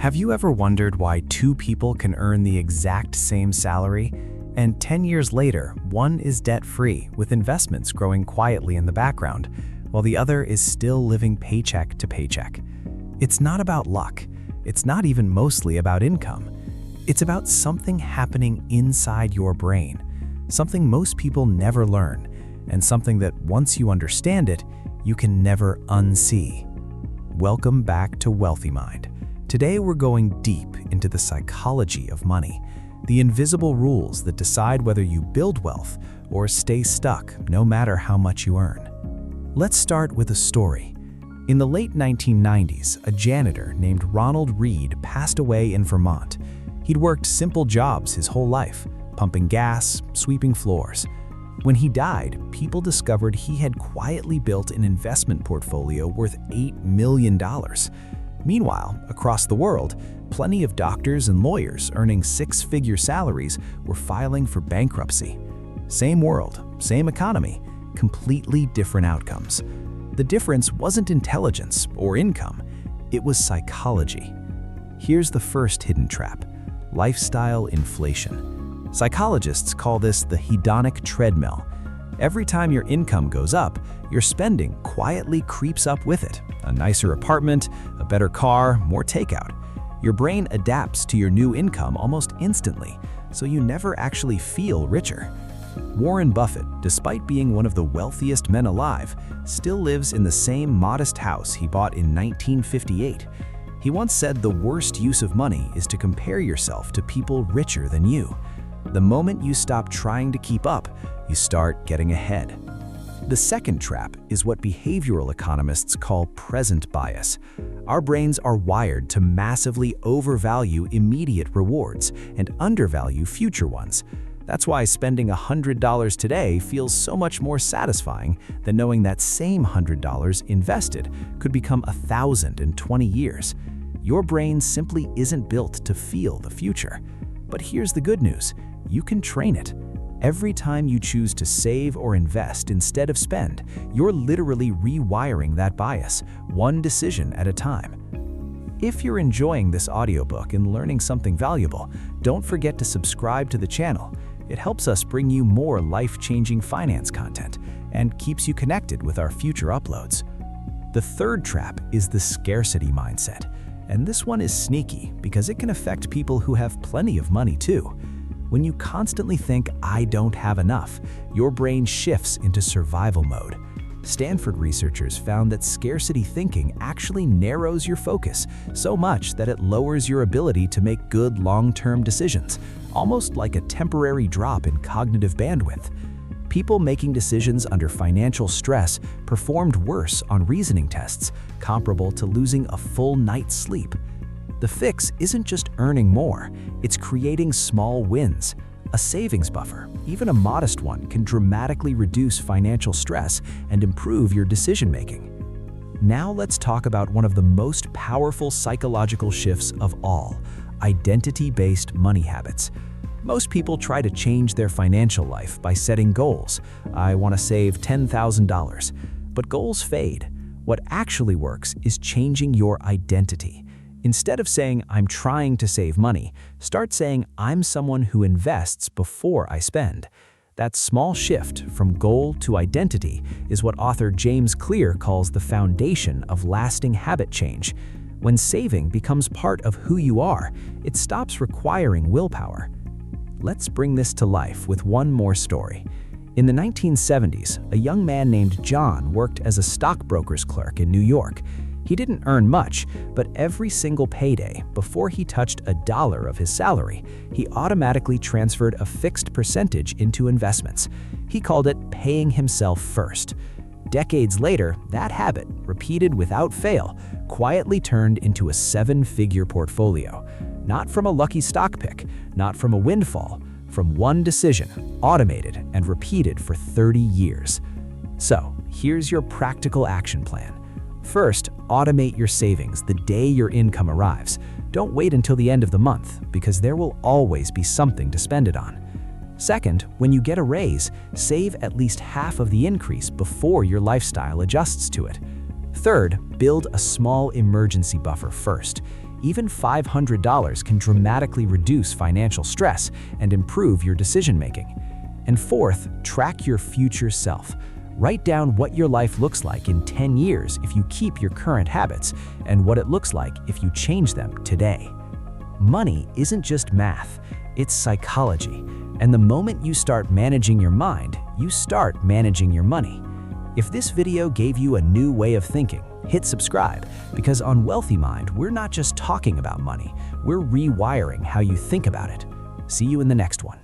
Have you ever wondered why two people can earn the exact same salary, and 10 years later, one is debt-free with investments growing quietly in the background, while the other is still living paycheck to paycheck? It's not about luck. It's not even mostly about income. It's about something happening inside your brain, something most people never learn, and something that once you understand it, you can never unsee. Welcome back to Wealthy Mind. Today we're going deep into the psychology of money, the invisible rules that decide whether you build wealth or stay stuck no matter how much you earn. Let's start with a story. In the late 1990s, a janitor named Ronald Reed passed away in Vermont. He'd worked simple jobs his whole life, pumping gas, sweeping floors. When he died, people discovered he had quietly built an investment portfolio worth $8 million. Meanwhile, across the world, plenty of doctors and lawyers earning six-figure salaries were filing for bankruptcy. Same world, same economy, completely different outcomes. The difference wasn't intelligence or income, it was psychology. Here's the first hidden trap: lifestyle inflation. Psychologists call this the hedonic treadmill. Every time your income goes up, your spending quietly creeps up with it. A nicer apartment, a better car, more takeout. Your brain adapts to your new income almost instantly, so you never actually feel richer. Warren Buffett, despite being one of the wealthiest men alive, still lives in the same modest house he bought in 1958. He once said the worst use of money is to compare yourself to people richer than you. The moment you stop trying to keep up, you start getting ahead. The second trap is what behavioral economists call present bias. Our brains are wired to massively overvalue immediate rewards and undervalue future ones. That's why spending $100 today feels so much more satisfying than knowing that same $100 invested could become $1,000 in 20 years. Your brain simply isn't built to feel the future. But here's the good news: you can train it. Every time you choose to save or invest instead of spend, you're literally rewiring that bias, one decision at a time. If you're enjoying this audiobook and learning something valuable, don't forget to subscribe to the channel. It helps us bring you more life-changing finance content and keeps you connected with our future uploads. The third trap is the scarcity mindset. And this one is sneaky because it can affect people who have plenty of money too. When you constantly think, "I don't have enough," your brain shifts into survival mode. Stanford researchers found that scarcity thinking actually narrows your focus so much that it lowers your ability to make good long-term decisions, almost like a temporary drop in cognitive bandwidth. People making decisions under financial stress performed worse on reasoning tests, comparable to losing a full night's sleep. The fix isn't just earning more, it's creating small wins. A savings buffer, even a modest one, can dramatically reduce financial stress and improve your decision-making. Now let's talk about one of the most powerful psychological shifts of all: identity-based money habits. Most people try to change their financial life by setting goals. I want to save $10,000. But goals fade. What actually works is changing your identity. Instead of saying, "I'm trying to save money," start saying, "I'm someone who invests before I spend." That small shift from goal to identity is what author James Clear calls the foundation of lasting habit change. When saving becomes part of who you are, it stops requiring willpower. Let's bring this to life with one more story. In the 1970s, a young man named John worked as a stockbroker's clerk in New York. He didn't earn much, but every single payday, before he touched $1 of his salary, he automatically transferred a fixed percentage into investments. He called it paying himself first. Decades later, that habit, repeated without fail, quietly turned into a seven-figure portfolio. Not from a lucky stock pick, not from a windfall, from one decision, automated and repeated for 30 years. So, here's your practical action plan. First, automate your savings the day your income arrives. Don't wait until the end of the month, because there will always be something to spend it on. Second, when you get a raise, save at least half of the increase before your lifestyle adjusts to it. Third, build a small emergency buffer first. Even $500 can dramatically reduce financial stress and improve your decision-making. And fourth, track your future self. Write down what your life looks like in 10 years if you keep your current habits, and what it looks like if you change them today. Money isn't just math, it's psychology. And the moment you start managing your mind, you start managing your money. If this video gave you a new way of thinking, hit subscribe, because on Wealthy Mind, we're not just talking about money, we're rewiring how you think about it. See you in the next one.